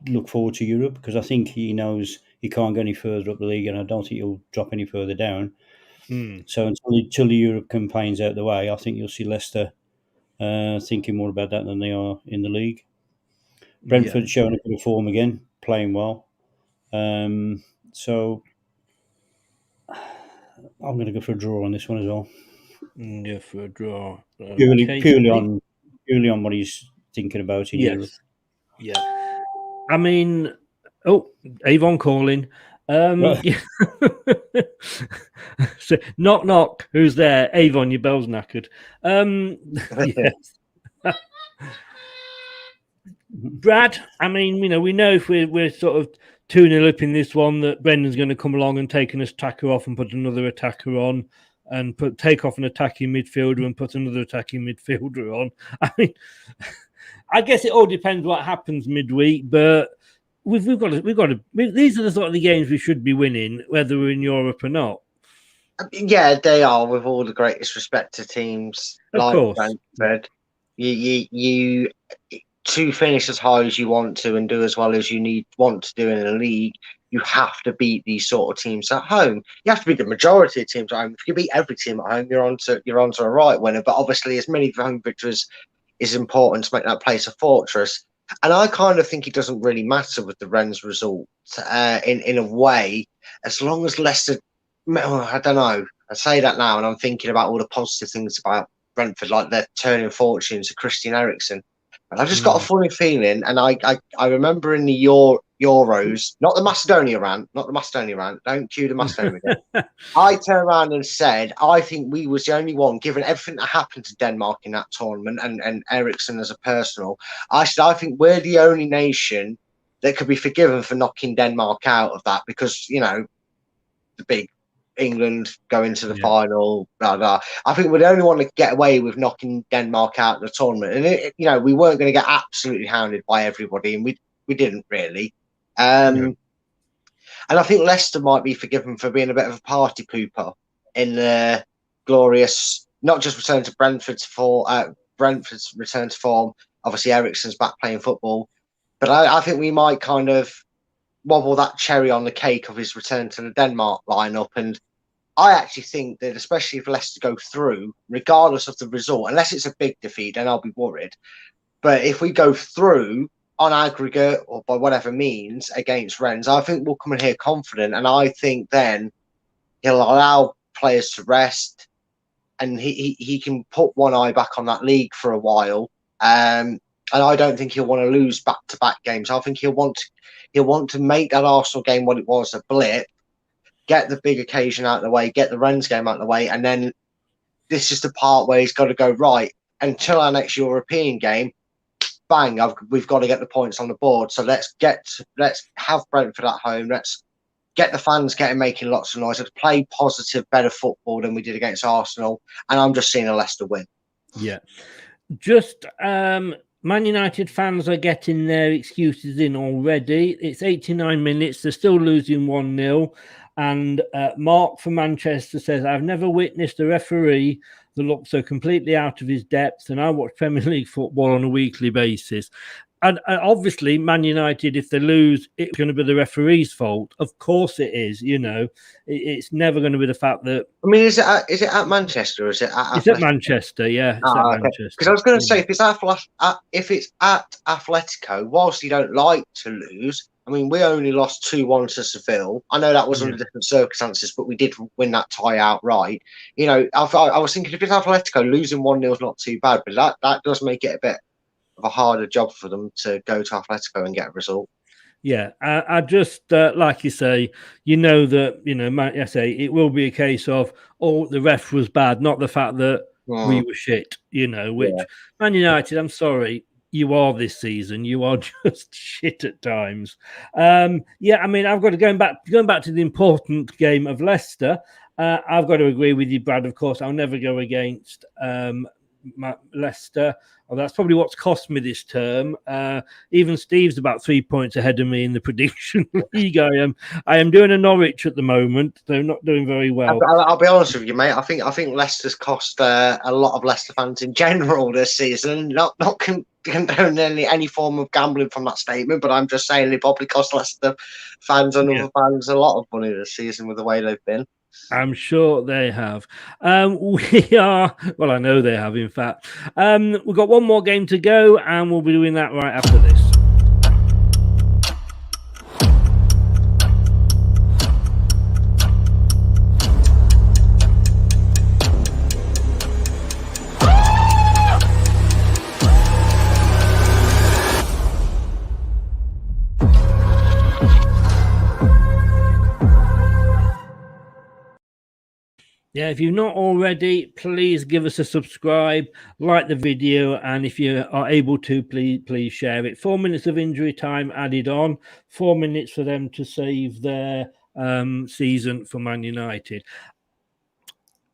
J: look forward to Europe, because I think he knows he can't go any further up the league, and I don't think he'll drop any further down. So until the Europe campaign's out the way, I think you'll see Leicester thinking more about that than they are in the league. Brentford showing a bit of form again, playing well. So I'm going to go for a draw on this one as well.
H: Yeah, for a draw.
J: Purely on what he's thinking about in Europe.
H: Yeah. I mean, Avon calling. So, knock, knock. Who's there? Avon, your bell's knackered. Yes. Brad, I mean, we know if we're sort of 2-0 up in this one, that Brendan's going to come along and take an attacker off and put another attacker on, and take off an attacking midfielder and put another attacking midfielder on. I mean, I guess it all depends what happens midweek, but we've got to. These are the sort of the games we should be winning, whether we're in Europe or not.
I: Yeah, they are. With all the greatest respect to teams like Brentford, you to finish as high as you want to and do as well as you want to do in a league, you have to beat these sort of teams at home. You have to beat the majority of teams at home. If you beat every team at home, you're onto a right winner. But obviously, as many home victories is important to make that place a fortress. And I kind of think it doesn't really matter with the Rennes result in a way, as long as Leicester, I don't know, I say that now and I'm thinking about all the positive things about Brentford, like they're turning fortunes to Christian Eriksen. But I've just got a funny feeling, and I remember in the Euros, not the Macedonia rant, don't cue the Macedonia again. I turned around and said, I think we was the only one, given everything that happened to Denmark in that tournament and Eriksen as a personal, I said, I think we're the only nation that could be forgiven for knocking Denmark out of that because, you know, the big England going to the final, blah, blah. I think we're the only one to get away with knocking Denmark out of the tournament. And, you know, we weren't going to get absolutely hounded by everybody, and we didn't really. And I think Leicester might be forgiven for being a bit of a party pooper in the glorious, not just return to Brentford's return to form. Obviously, Eriksen's back playing football. But I think we might kind of wobble that cherry on the cake of his return to the Denmark lineup. And I actually think that, especially if Leicester go through, regardless of the result, unless it's a big defeat, then I'll be worried. But if we go through on aggregate or by whatever means against Rennes, I think we'll come in here confident. And I think then he'll allow players to rest and he can put one eye back on that league for a while. And I don't think he'll want to lose back-to-back games. I think he'll want to make that Arsenal game what it was, a blip, get the big occasion out of the way, get the Rennes game out of the way, and then this is the part where he's got to go, right, until our next European game, bang, we've got to get the points on the board. So let's have Brentford at home. Let's get the fans making lots of noise. Let's play positive, better football than we did against Arsenal. And I'm just seeing a Leicester win.
H: Yeah. Just Man United fans are getting their excuses in already. It's 89 minutes. They're still losing 1-0. And Mark from Manchester says, I've never witnessed a referee that looks so completely out of his depth, and I watch Premier League football on a weekly basis. And obviously, Man United, if they lose, it's going to be the referee's fault. Of course it is, you know. It's never going to be the fact that...
I: I mean, is it at Manchester or is it at...
H: It's at Manchester, yeah. It's at Manchester.
I: Because I was going to say, if it's at Atletico, whilst you don't like to lose... I mean, we only lost 2-1 to Seville. I know that was under different circumstances, but we did win that tie outright. You know, I was thinking if it's Atletico, losing 1-0 is not too bad, but that does make it a bit of a harder job for them to go to Atletico and get a result.
H: Yeah, I just, like you say, you know that, you know, I say it will be a case of, oh, the ref was bad, not the fact that we were shit, you know, which Man United, I'm sorry, you are this season. You are just shit at times. Yeah, I mean, I've got to going back to the important game of Leicester. I've got to agree with you, Brad. Of course, I'll never go against Leicester. Well, that's probably what's cost me this term. Even Steve's about 3 points ahead of me in the prediction league. I am doing a Norwich at the moment. They're not doing very well.
I: I'll be honest with you, mate. I think Leicester's cost a lot of Leicester fans in general this season. Not condone any form of gambling from that statement, but I'm just saying they probably cost Leicester fans and other fans a lot of money this season with the way they've been.
H: I'm sure they have. We are, well, I know they have, in fact. We've got one more game to go, and we'll be doing that right after this. Yeah, if you've not already, please give us a subscribe, like the video, and if you are able to, please share it. 4 minutes of injury time added on, 4 minutes for them to save their season for Man United.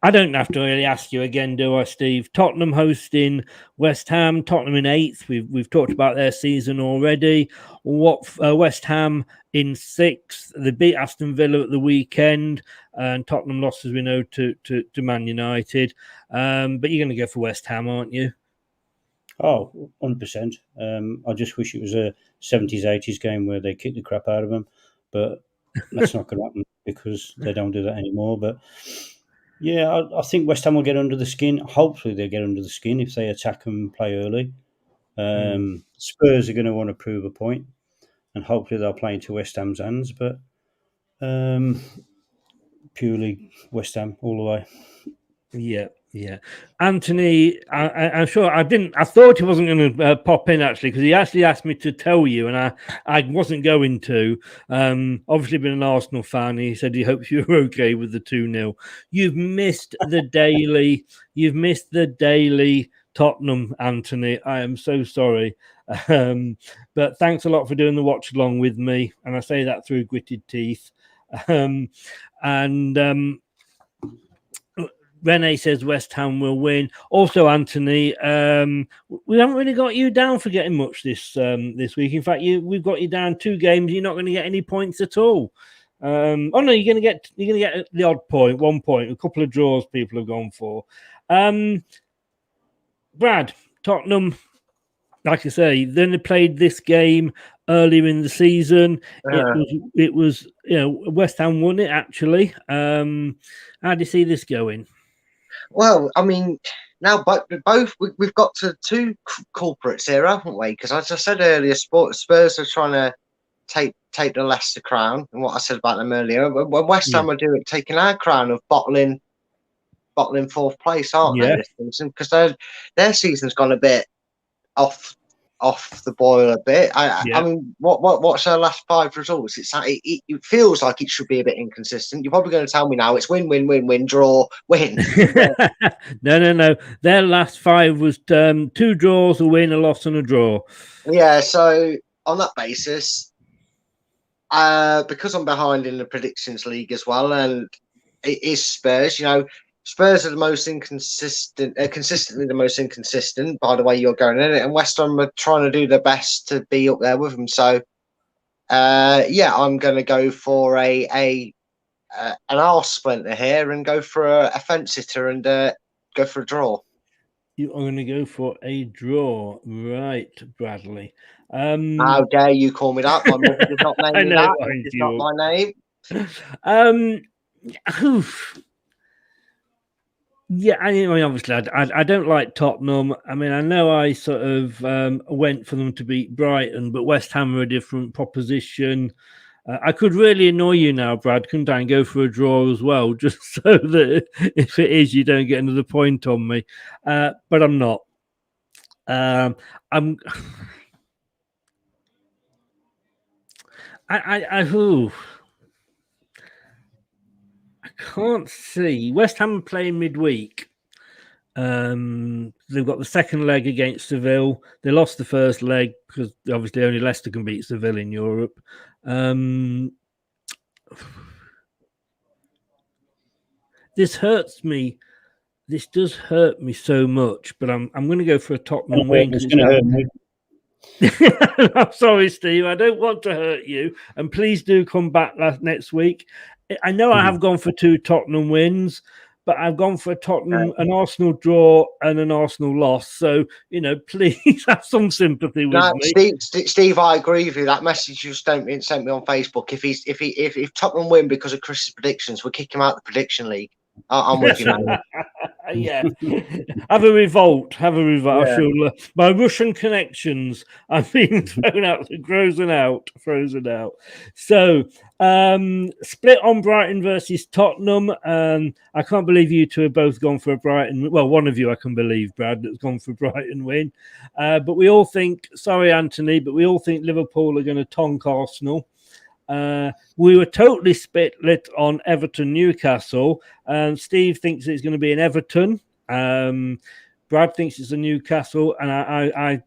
H: I don't have to really ask you again, do I, Steve? Tottenham hosting West Ham. Tottenham in 8th. We've talked about their season already. West Ham in 6th. They beat Aston Villa at the weekend, and Tottenham lost, as we know, to Man United. But you're going to go for West Ham, aren't you?
J: Oh, 100%. I just wish it was a 70s, 80s game where they kicked the crap out of them. But that's not going to happen because they don't do that anymore. But yeah, I think West Ham will get under the skin. Hopefully they get under the skin if they attack and play early. Spurs are going to want to prove a point, and hopefully they'll play into West Ham's hands. But purely West Ham all the way.
H: Yeah. Anthony, I'm sure I thought he wasn't going to pop in actually, because he actually asked me to tell you, and I wasn't going to. Obviously, been an Arsenal fan. He said he hopes you're okay with the 2-0. You've missed the daily. You've missed the daily Tottenham, Anthony. I am so sorry. But thanks a lot for doing the watch along with me, and I say that through gritted teeth. Rene says West Ham will win. Also, Anthony, we haven't really got you down for getting much this week. In fact, we've got you down 2 games. You're not going to get any points at all. Oh no, you're going to get the odd point, 1 point, a couple of draws. People have gone for. Brad, Tottenham, like I say, then they played this game earlier in the season. It was West Ham won it actually. How do you see this going?
I: Well, I mean, now we've got to 2 culprits here, haven't we? Because as I said earlier, Spurs are trying to take the Leicester crown, and what I said about them earlier. When West Ham are taking our crown of bottling 4th place, aren't they? This season, because their season's gone a bit off the boil a bit. I mean, what's their last 5 results? It feels like it should be a bit inconsistent. You're probably going to tell me now it's win, draw, win.
H: No. Their last 5 was 2 draws, a win, a loss, and a draw. Yeah.
I: So on that basis, because I'm behind in the predictions league as well, and it is Spurs. Spurs are the most inconsistent, consistently the most inconsistent by the way you're going in it, and West Ham are trying to do their best to be up there with them. So, I'm going to go for an arse splinter here and go for a fence sitter and go for a draw.
H: You are going to go for a draw, right, Bradley?
I: How dare you call me that? My mother did not name me that. It's not my name.
H: Yeah, I mean, obviously, I don't like Tottenham. I mean, I know I sort of went for them to beat Brighton, but West Ham are a different proposition. I could really annoy you now, Brad, couldn't I, and go for a draw as well, just so that if it is, you don't get another point on me. But I'm not. I can't see. West Ham playing midweek. They've got the second leg against Seville. They lost the first leg because obviously only Leicester can beat Seville in Europe. This hurts me. This does hurt me so much, but I'm going to go for a Tottenham win.
J: It's going to hurt me.
H: I'm sorry, Steve. I don't want to hurt you, and please do come back next week. I know I have gone for 2 Tottenham wins, but I've gone for an Arsenal draw and an Arsenal loss. So, please have some sympathy with me.
I: Steve, I agree with you. That message you sent me on Facebook. If Tottenham win because of Chris's predictions, we'll kick him out of the prediction league. I'm with you, man.
H: Yeah, have a revolt. Yeah. My Russian connections are being frozen out. So, split on Brighton versus Tottenham. I can't believe you 2 have both gone for a Brighton. Well, one of you I can believe, Brad, that's gone for a Brighton win. But we all think, sorry, Anthony, but we all think Liverpool are going to tonk Arsenal. We were totally split on Everton Newcastle, and Steve thinks it's going to be an Everton. Brad thinks it's a Newcastle, and I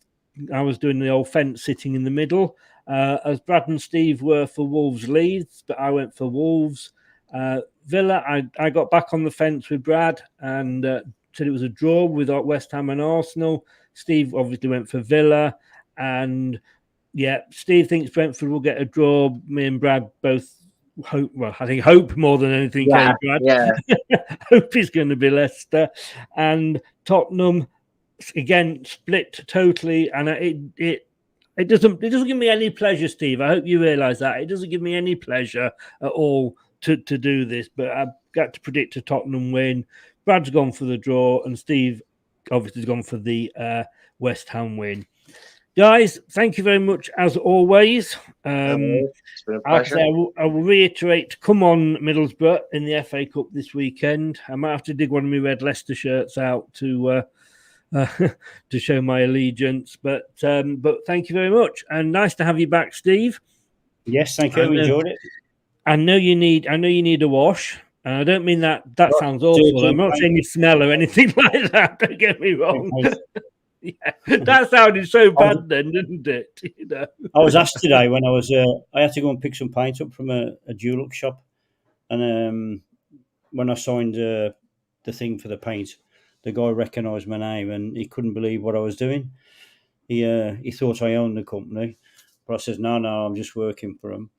H: was doing the old fence sitting in the middle. As Brad and Steve were for Wolves Leeds, but I went for Wolves. Villa, I got back on the fence with Brad and said it was a draw with West Ham and Arsenal. Steve obviously went for Villa, and Steve thinks Brentford will get a draw. Me and Brad both hope. Well, I think hope more than anything. Brad.
I: Yeah.
H: Hope is going to be Leicester, and Tottenham again split totally. And it doesn't give me any pleasure, Steve. I hope you realise that it doesn't give me any pleasure at all to do this. But I've got to predict a Tottenham win. Brad's gone for the draw, and Steve obviously has gone for the West Ham win. Guys, thank you very much as always.
I: It's been a
H: Like I
I: pleasure.
H: say, I will reiterate, come on Middlesbrough in the FA Cup this weekend. I might have to dig one of my red Leicester shirts out to show my allegiance. But thank you very much, and nice to have you back, Steve.
J: Yes, thank you. I enjoyed it.
H: I know you need a wash. And I don't mean that sounds awful. I'm not saying you smell or anything like that. Don't get me wrong. Yeah, that sounded so bad then, didn't it? You know?
J: I was asked today when I had to go and pick some paint up from a Dulux shop, and when I signed the thing for the paint, the guy recognised my name and he couldn't believe what I was doing. He thought I owned the company, but I said no, I'm just working for him.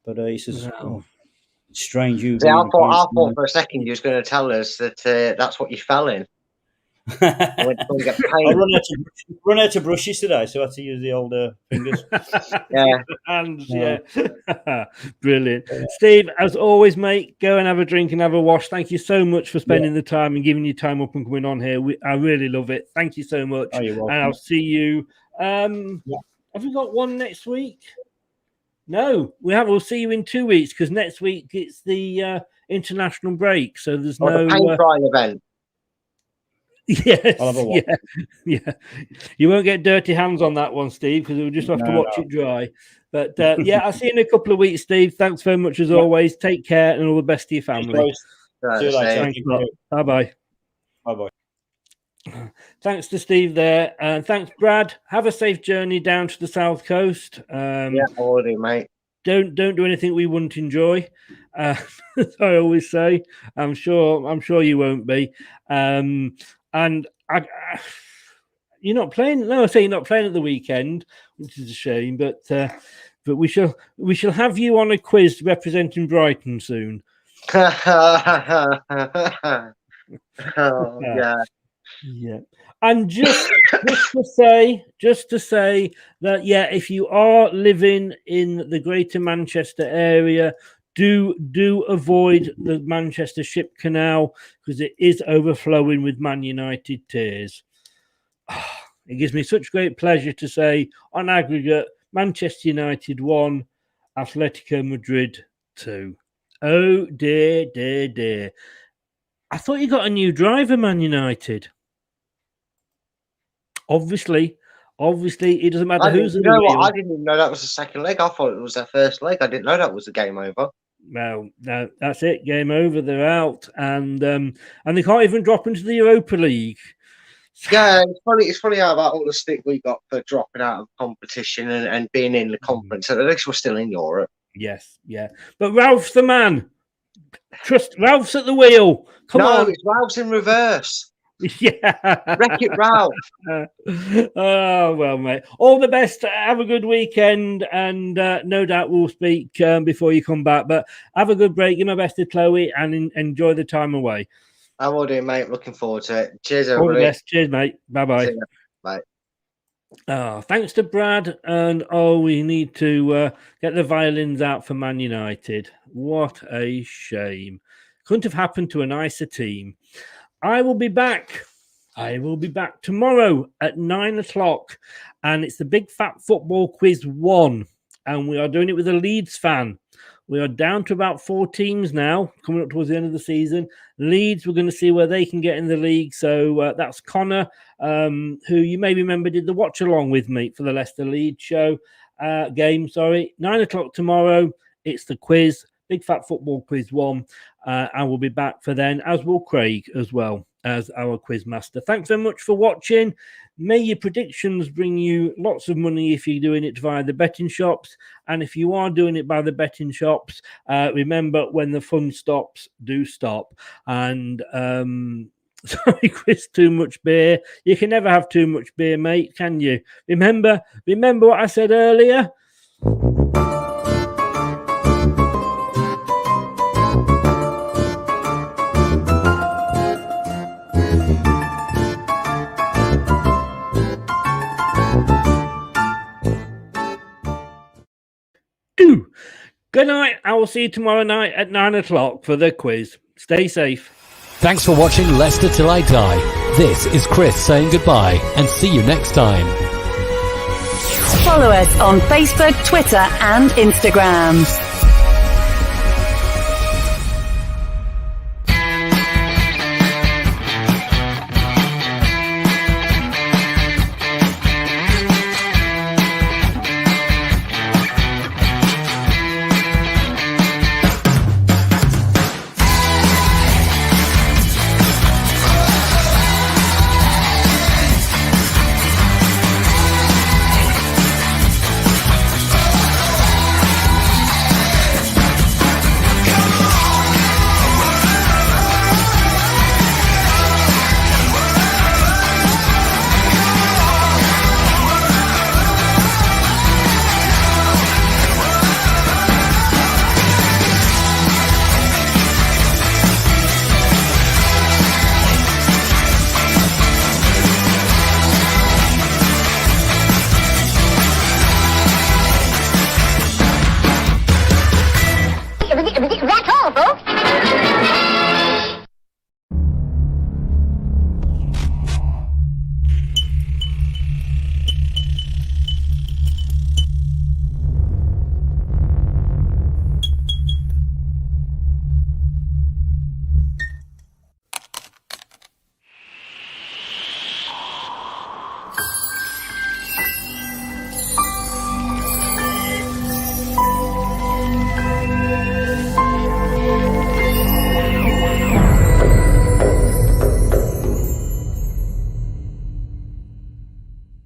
J: But he says, "Oh, it's strange you."
I: See, I thought for a second you was going to tell us that that's what you fell in.
J: I run out of brushes today, so I had to use the older fingers.
H: Hands, yeah. Brilliant. Yeah. Steve, as always, mate, go and have a drink and have a wash. Thank you so much for spending the time and giving your time up and coming on here. I really love it. Thank you so much.
J: Oh, you're welcome.
H: And I'll see you. Have we got one next week? No, we have. We'll see you in 2 weeks because next week it's the international break. So there's no
I: the paint drying event.
H: Yes, yeah. You won't get dirty hands on that one, Steve, because we'll just have to watch it dry. But I'll see you in a couple of weeks, Steve. Thanks very much as always. Take care and all the best to your family.
J: See you later.
H: Bye bye.
J: Bye bye.
H: Thanks to Steve there, and thanks, Brad. Have a safe journey down to the south coast.
I: Already, mate.
H: Don't do anything we wouldn't enjoy. As I always say, I'm sure you won't be. And you're not playing. No, I say you're not playing at the weekend, which is a shame. But we shall have you on a quiz representing Brighton soon. Yeah. And just to say that if you are living in the Greater Manchester area, do avoid the Manchester Ship Canal because it is overflowing with Man United tears. It gives me such great pleasure to say, on aggregate, Manchester United 1, Atletico Madrid 2. Oh dear, dear, dear. I thought you got a new driver, Man United. Obviously, it doesn't matter who's in the wheel.
I: I didn't even know that was the second leg. I thought it was their first leg. I didn't know that was the game over.
H: No, that's it. Game over. They're out, and they can't even drop into the Europa League.
I: Yeah, it's funny how about all the stick we got for dropping out of competition and being in the conference. At least we're still in Europe.
H: Yes, yeah. But Ralph's the man. Trust Ralph's at the wheel. Come on.
I: No, it's Ralph's in reverse.
H: Yeah.
I: Wreck it, Ralph.
H: Oh, well, mate. All the best. Have a good weekend. And no doubt we'll speak before you come back. But have a good break. Give my best to Chloe and enjoy the time away.
I: I will do, mate. Looking forward to it. Cheers, everybody.
H: All the best. Cheers, mate. Bye-bye.
I: Bye.
H: Thanks to Brad. And, we need to get the violins out for Man United. What a shame. Couldn't have happened to a nicer team. I will be back tomorrow at 9 o'clock. And it's the Big Fat Football Quiz 1. And we are doing it with a Leeds fan. We are down to about 4 teams now, coming up towards the end of the season. Leeds, we're going to see where they can get in the league. So that's Connor, who you may remember did the watch-along with me for the Leicester Leeds game. 9 o'clock tomorrow. It's the quiz, Big Fat Football Quiz 1. And we'll be back for then, as will Craig as well as our quiz master. Thanks so much for watching. May your predictions bring you lots of money if you're doing it via the betting shops. And if you are doing it by the betting shops, remember, when the fun stops, do stop. And sorry, Chris, too much beer. You can never have too much beer, mate, can you? Remember what I said earlier? Good night. I will see you tomorrow night at 9 o'clock for the quiz. Stay safe.
G: Thanks for watching Leicester Till I Die. This is Chris saying goodbye and see you next time.
L: Follow us on Facebook, Twitter and Instagram.